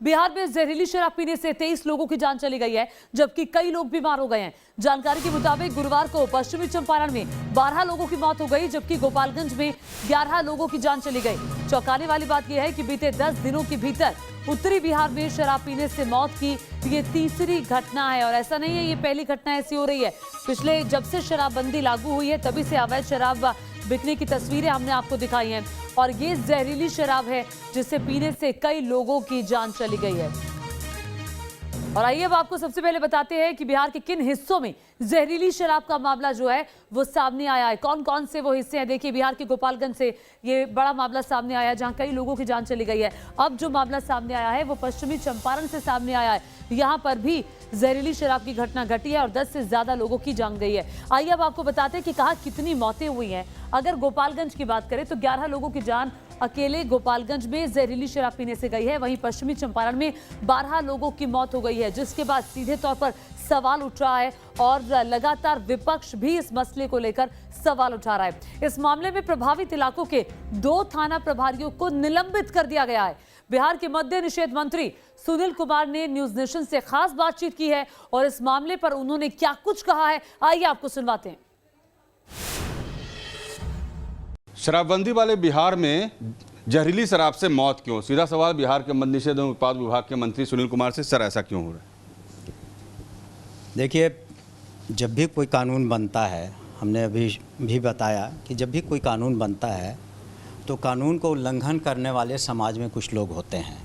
बिहार में जहरीली शराब पीने से 23 लोगों की जान चली गई है, जबकि कई लोग बीमार हो गए हैं। जानकारी के मुताबिक गुरुवार को पश्चिमी चंपारण में 12 लोगों की मौत हो गई, जबकि गोपालगंज में 11 लोगों की जान चली गई। चौंकाने वाली बात यह है कि बीते 10 दिनों के भीतर उत्तरी बिहार में शराब पीने से मौत की ये तीसरी घटना है। और ऐसा नहीं है ये पहली घटना ऐसी हो रही है। पिछले जब से शराबबंदी लागू हुई है तभी से अवैध शराब बिकने की तस्वीरें हमने आपको दिखाई हैं, और ये जहरीली शराब है जिसे पीने से कई लोगों की जान चली गई है। और आइए अब आपको सबसे पहले बताते हैं कि बिहार के किन हिस्सों में जहरीली शराब का मामला जो है वो सामने आया है, कौन कौन से वो हिस्से हैं। देखिए, बिहार के गोपालगंज से ये बड़ा मामला सामने आया है जहां कई लोगों की जान चली गई है। अब जो मामला सामने आया है वो पश्चिमी चंपारण से सामने आया है। यहाँ पर भी जहरीली शराब की घटना घटी है और 10 से ज्यादा लोगों की जान गई है। आइए अब आपको बताते हैं कि कहाँ कितनी मौतें हुई हैं। अगर गोपालगंज की बात करें तो 11 लोगों की जान अकेले गोपालगंज में जहरीली शराब पीने से गई है। वहीं पश्चिमी चंपारण में 12 लोगों की मौत हो गई है, जिसके बाद सीधे तौर पर सवाल उठ रहा है और लगातार विपक्ष भी इस मसले को लेकर सवाल उठा रहा है। इस मामले में प्रभावित इलाकों के 2 थाना प्रभारियों को निलंबित कर दिया गया है। बिहार के मद्य निषेध मंत्री सुनील कुमार ने न्यूज नेशन से खास बातचीत की है और इस मामले पर उन्होंने क्या कुछ कहा है, आइए आपको सुनवाते हैं। शराबबंदी वाले बिहार में जहरीली शराब से मौत क्यों? सीधा सवाल बिहार के मद्य निषेध एवं उत्पाद विभाग के मंत्री सुनील कुमार से। सर, ऐसा क्यों हो रहा है? देखिए, जब भी कोई कानून बनता है, हमने अभी भी बताया कि जब भी कोई कानून बनता है तो कानून को उल्लंघन करने वाले समाज में कुछ लोग होते हैं।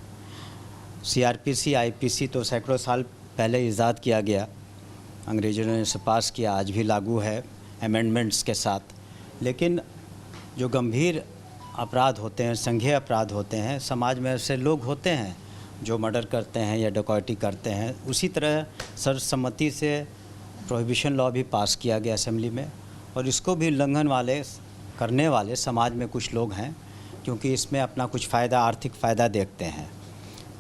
सीआरपीसी, आईपीसी तो सैकड़ों साल पहले इजाद किया गया, अंग्रेजों ने इसे पास किया, आज भी लागू है अमेंडमेंट्स के साथ। लेकिन जो गंभीर अपराध होते हैं, संज्ञेय अपराध होते हैं, समाज में ऐसे लोग होते हैं जो मर्डर करते हैं या डकैती करते हैं। उसी तरह सर्वसम्मति से प्रोहिबिशन लॉ भी पास किया गया असेंबली में, और इसको भी उल्लंघन करने वाले समाज में कुछ लोग हैं, क्योंकि इसमें अपना कुछ फ़ायदा, आर्थिक फ़ायदा देखते हैं।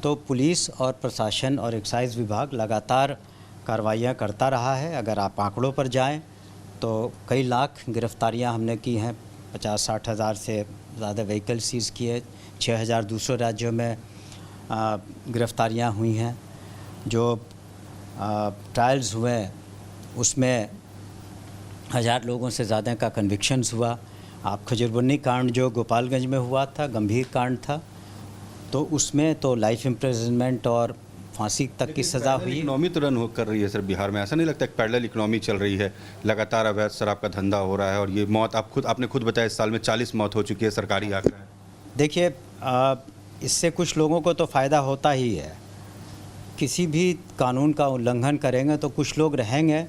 तो पुलिस और प्रशासन और एक्साइज विभाग लगातार कार्रवाइयाँ करता रहा है। अगर आप आंकड़ों पर जाएं तो कई लाख गिरफ्तारियां हमने की हैं, 50-60 हज़ार से ज़्यादा व्हीकल सीज़ किए, 6,000 दूसरे राज्यों में गिरफ्तारियां हुई हैं। जो ट्रायल्स हुए उसमें 1000 लोगों से ज़्यादा का कन्विक्शंस हुआ। आप खजूरबन्नी कांड जो गोपालगंज में हुआ था, गंभीर कांड था, तो उसमें तो लाइफ इम्प्रिजनमेंट और फांसी तक की सज़ा हुई। इकोनॉमी तो रन कर रही है सर बिहार में, ऐसा नहीं लगता? एक पैरेलल इकोनॉमी चल रही है, लगातार अवैध शराब का धंधा हो रहा है, और ये मौत आपने खुद बताया इस साल में 40 मौत हो चुकी है, सरकारी आंकड़ा है। देखिए, इससे कुछ लोगों को तो फ़ायदा होता ही है। किसी भी कानून का उल्लंघन करेंगे तो कुछ लोग रहेंगे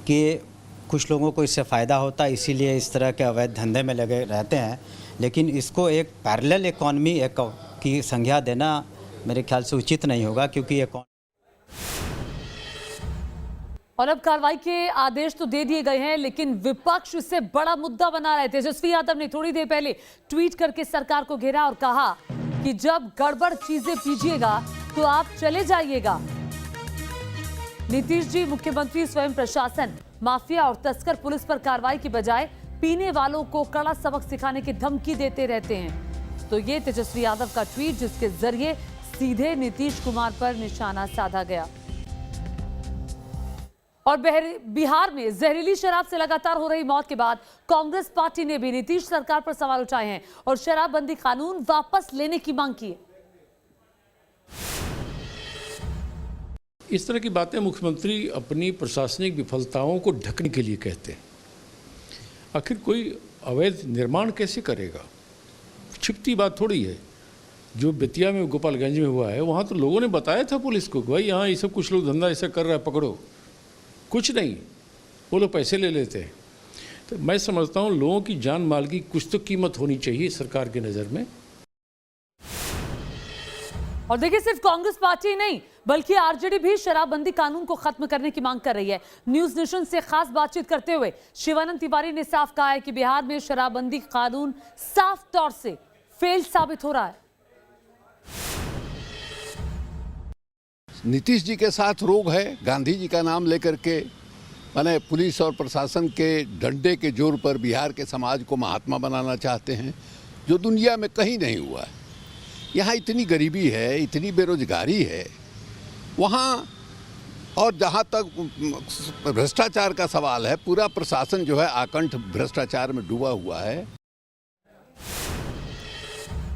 कि कुछ लोगों को इससे फ़ायदा होता है, इसीलिए इस तरह के अवैध धंधे में लगे रहते हैं। लेकिन इसको एक पैरेलल इकोनॉमी की संज्ञा देना मेरे ख्याल से उचित नहीं होगा, क्योंकि ये और अब कार्रवाई के आदेश तो दे दिए गए हैं, लेकिन विपक्ष इससे बड़ा मुद्दा बना रहे थे। तेजस्वी यादव ने थोड़ी देर पहले ट्वीट करके सरकार को घेरा और कहा कि जब गड़बड़ चीजें पीजिएगा तो आप चले जाइएगा। नीतीश जी, मुख्यमंत्री, स्वयं प्रशासन, माफिया और तस्कर पुलिस पर कार्रवाई की बजाय पीने वालों को कड़ा सबक सिखाने की धमकी देते रहते हैं। तो ये तेजस्वी यादव का ट्वीट, जिसके जरिए सीधे नीतीश कुमार पर निशाना साधा गया। और बिहार में जहरीली शराब से लगातार हो रही मौत के बाद कांग्रेस पार्टी ने भी नीतीश सरकार पर सवाल उठाए हैं और शराबबंदी कानून वापस लेने की मांग की है। इस तरह की बातें मुख्यमंत्री अपनी प्रशासनिक विफलताओं को ढकने के लिए कहते हैं। आखिर कोई अवैध निर्माण कैसे करेगा? छिपती बात थोड़ी है। जो बेतिया में, गोपालगंज में हुआ है, वहाँ तो लोगों ने बताया था पुलिस को कि भाई यहाँ ये सब कुछ लोग धंधा ऐसा कर रहा है, पकड़ो। कुछ नहीं, वो लोग पैसे ले लेते हैं। तो मैं समझता हूँ लोगों की जान माल की कुछ तो कीमत होनी चाहिए सरकार की नज़र में। और देखिए, सिर्फ कांग्रेस पार्टी नहीं बल्कि आरजेडी भी शराबबंदी कानून को खत्म करने की मांग कर रही है। न्यूज नेशन से खास बातचीत करते हुए शिवानंद तिवारी ने साफ कहा है कि बिहार में शराबबंदी कानून साफ तौर से फेल साबित हो रहा है। नीतीश जी के साथ रोग है, गांधी जी का नाम लेकर के माने पुलिस और प्रशासन के डंडे के जोर पर बिहार के समाज को महात्मा बनाना चाहते हैं, जो दुनिया में कहीं नहीं हुआ है। यहाँ इतनी गरीबी है, इतनी बेरोजगारी है, वहाँ और जहाँ तक भ्रष्टाचार का सवाल है, पूरा प्रशासन जो है आकंठ भ्रष्टाचार में डूबा हुआ है।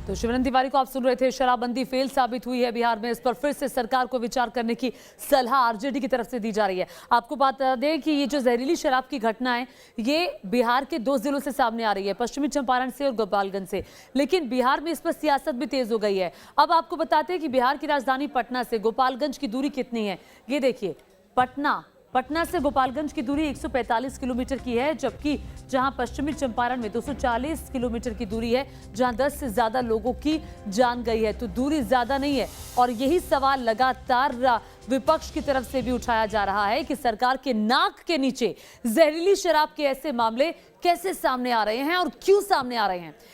तो शिवनंद तिवारी को आप सुन रहे थे। शराबबंदी फेल साबित हुई है बिहार में, इस पर फिर से सरकार को विचार करने की सलाह आरजेडी की तरफ से दी जा रही है। आपको बता दें कि ये जो जहरीली शराब की घटना है, ये बिहार के 2 जिलों से सामने आ रही है, पश्चिमी चंपारण से और गोपालगंज से। लेकिन बिहार में इस पर सियासत भी तेज हो गई है। अब आपको बताते हैं कि बिहार की राजधानी पटना से गोपालगंज की दूरी कितनी है। ये देखिए, पटना से गोपालगंज की दूरी 145 किलोमीटर की है, जबकि जहां पश्चिमी चंपारण में 240 किलोमीटर की दूरी है, जहां 10 से ज्यादा लोगों की जान गई है। तो दूरी ज्यादा नहीं है, और यही सवाल लगातार विपक्ष की तरफ से भी उठाया जा रहा है कि सरकार के नाक के नीचे जहरीली शराब के ऐसे मामले कैसे सामने आ रहे हैं और क्यों सामने आ रहे हैं।